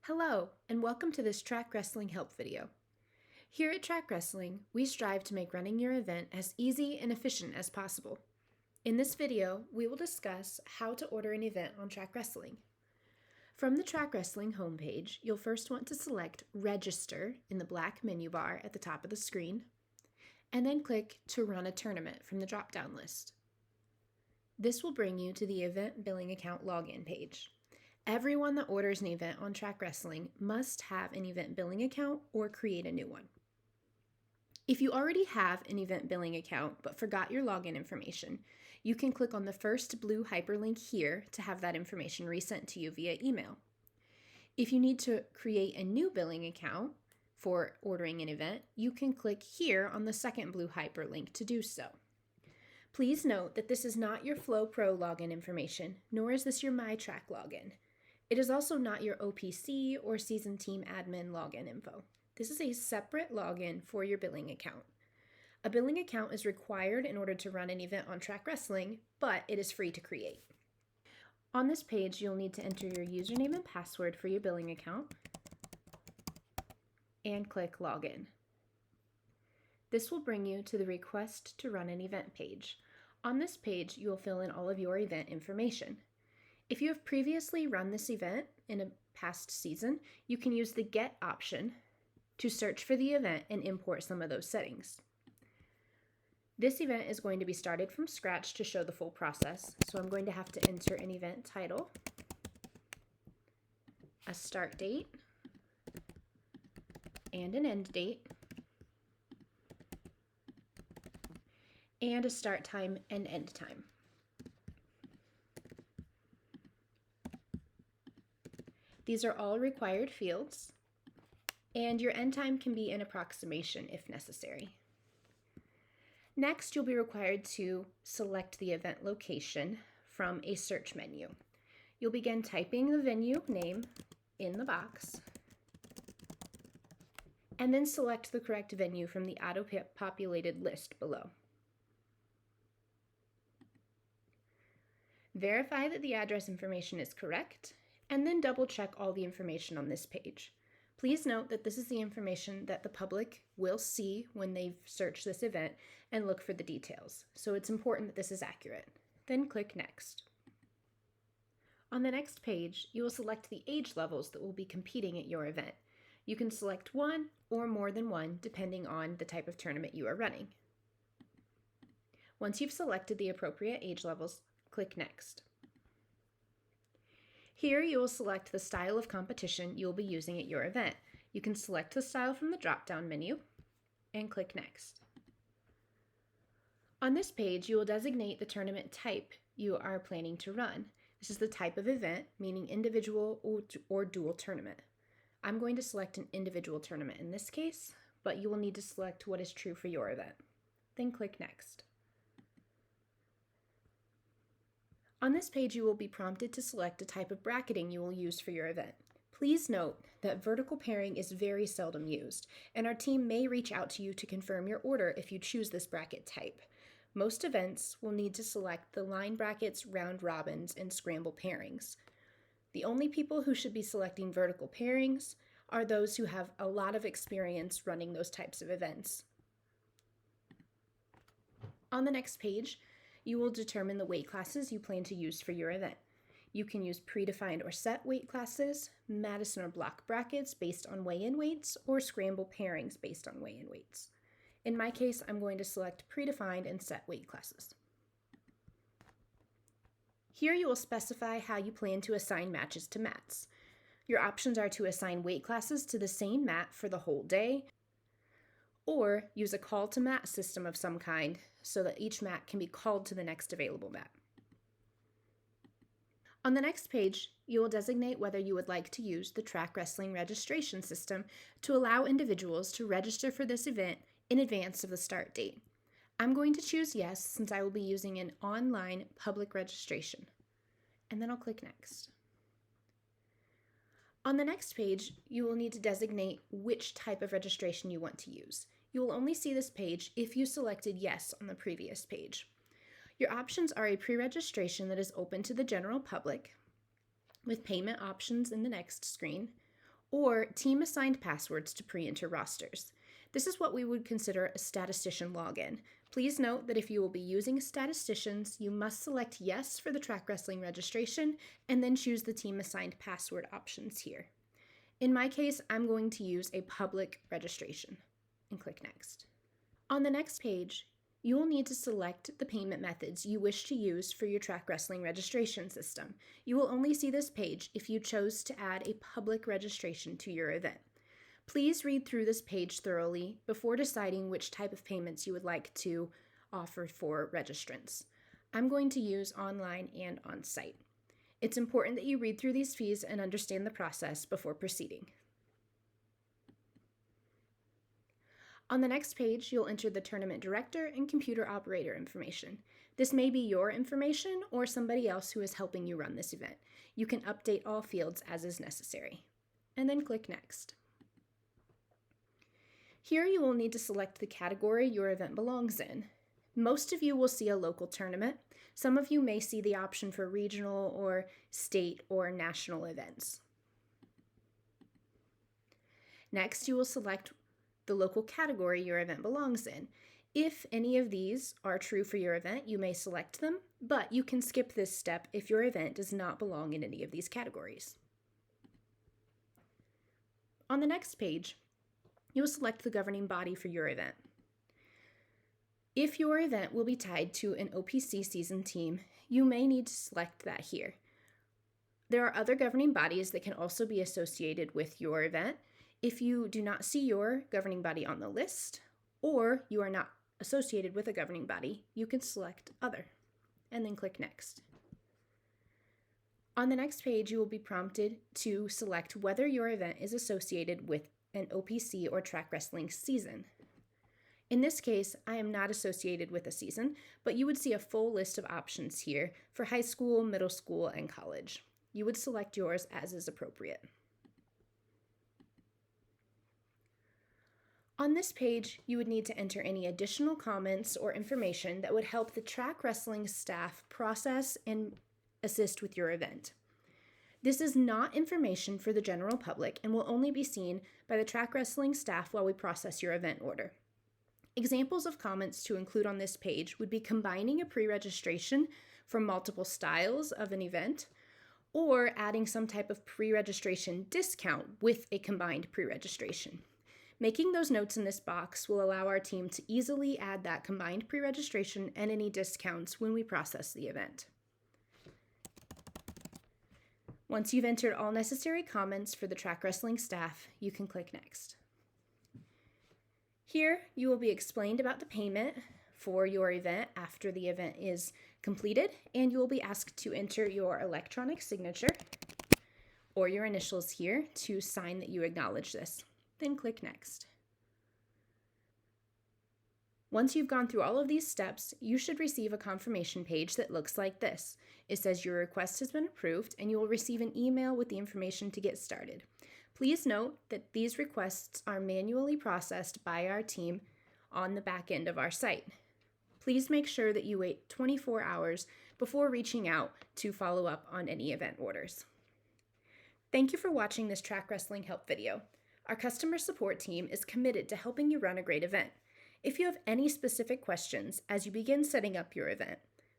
Hello, and welcome to this Track Wrestling help video. Here at Track Wrestling, we strive to make running your event as easy and efficient as possible. In this video, we will discuss how to order an event on Track Wrestling. From the Track Wrestling homepage, you'll first want to select Register in the black menu bar at the top of the screen, and then click to run a tournament from the drop-down list. This will bring you to the Event Billing Account login page. Everyone that orders an event on Track Wrestling must have an event billing account or create a new one. If you already have an event billing account but forgot your login information, you can click on the first blue hyperlink here to have that information resent to you via email. If you need to create a new billing account for ordering an event, you can click here on the second blue hyperlink to do so. Please note that this is not your Flow Pro login information, nor is this your MyTrack login. It is also not your OPC or Season Team Admin login info. This is a separate login for your billing account. A billing account is required in order to run an event on Track Wrestling, but it is free to create. On this page, you'll need to enter your username and password for your billing account and click Login. This will bring you to the Request to Run an Event page. On this page, you will fill in all of your event information. If you have previously run this event in a past season, you can use the Get option to search for the event and import some of those settings. This event is going to be started from scratch to show the full process, so I'm going to have to enter an event title, a start date, and an end date, and a start time and end time. These are all required fields, and your end time can be an approximation if necessary. Next, you'll be required to select the event location from a search menu. You'll begin typing the venue name in the box, and then select the correct venue from the auto-populated list below. Verify that the address information is correct, and then double check all the information on this page. Please note that this is the information that the public will see when they search this event and look for the details, so it's important that this is accurate. Then click Next. On the next page, you will select the age levels that will be competing at your event. You can select one or more than one depending on the type of tournament you are running. Once you've selected the appropriate age levels, click Next. Here you will select the style of competition you will be using at your event. You can select the style from the drop-down menu and click Next. On this page, you will designate the tournament type you are planning to run. This is the type of event, meaning individual or dual tournament. I'm going to select an individual tournament in this case, but you will need to select what is true for your event. Then click Next. On this page, you will be prompted to select a type of bracketing you will use for your event. Please note that vertical pairing is very seldom used, and our team may reach out to you to confirm your order if you choose this bracket type. Most events will need to select the line brackets, round robins, and scramble pairings. The only people who should be selecting vertical pairings are those who have a lot of experience running those types of events. On the next page, you will determine the weight classes you plan to use for your event. You can use predefined or set weight classes, Madison or block brackets based on weigh-in weights, or scramble pairings based on weigh-in weights. In my case, I'm going to select predefined and set weight classes. Here you will specify how you plan to assign matches to mats. Your options are to assign weight classes to the same mat for the whole day, or use a call to mat system of some kind so that each mat can be called to the next available mat. On the next page, you will designate whether you would like to use the Track Wrestling registration system to allow individuals to register for this event in advance of the start date. I'm going to choose yes since I will be using an online public registration, and then I'll click Next. On the next page, you will need to designate which type of registration you want to use. You will only see this page if you selected yes on the previous page. Your options are a pre-registration that is open to the general public, with payment options in the next screen, or team-assigned passwords to pre-enter rosters. This is what we would consider a statistician login. Please note that if you will be using statisticians, you must select yes for the track wrestling registration and then choose the team-assigned password options here. In my case, I'm going to use a public registration and click next. On the next page, you will need to select the payment methods you wish to use for your track wrestling registration system. You will only see this page if you chose to add a public registration to your event. Please read through this page thoroughly before deciding which type of payments you would like to offer for registrants. I'm going to use online and on-site. It's important that you read through these fees and understand the process before proceeding. On the next page, you'll enter the tournament director and computer operator information. This may be your information or somebody else who is helping you run this event. You can update all fields as is necessary. And then click Next. Here you will need to select the category your event belongs in. Most of you will see a local tournament. Some of you may see the option for regional or state or national events. Next, you will select the local category your event belongs in. If any of these are true for your event, you may select them, but you can skip this step if your event does not belong in any of these categories. On the next page, you will select the governing body for your event. If your event will be tied to an OPC season team, you may need to select that here. There are other governing bodies that can also be associated with your event. If you do not see your governing body on the list, or you are not associated with a governing body, you can select Other, and then click Next. On the next page, you will be prompted to select whether your event is associated with an OPC or track wrestling season. In this case, I am not associated with a season, but you would see a full list of options here for high school, middle school, and college. You would select yours as is appropriate. On this page, you would need to enter any additional comments or information that would help the track wrestling staff process and assist with your event. This is not information for the general public and will only be seen by the track wrestling staff while we process your event order. Examples of comments to include on this page would be combining a pre-registration from multiple styles of an event, or adding some type of pre-registration discount with a combined pre-registration. Making those notes in this box will allow our team to easily add that combined pre-registration and any discounts when we process the event. Once you've entered all necessary comments for the track wrestling staff, you can click Next. Here, you will be explained about the payment for your event after the event is completed, and you will be asked to enter your electronic signature or your initials here to sign that you acknowledge this. Then click Next. Once you've gone through all of these steps, you should receive a confirmation page that looks like this. It says your request has been approved, and you will receive an email with the information to get started. Please note that these requests are manually processed by our team on the back end of our site. Please make sure that you wait 24 hours before reaching out to follow up on any event orders. Thank you for watching this track wrestling help video. Our customer support team is committed to helping you run a great event. If you have any specific questions as you begin setting up your event,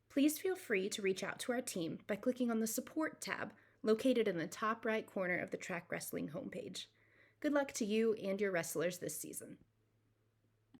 please feel free to reach out to our team by clicking on the Support tab located in the top right corner of the Track Wrestling homepage. Good luck to you and your wrestlers this season.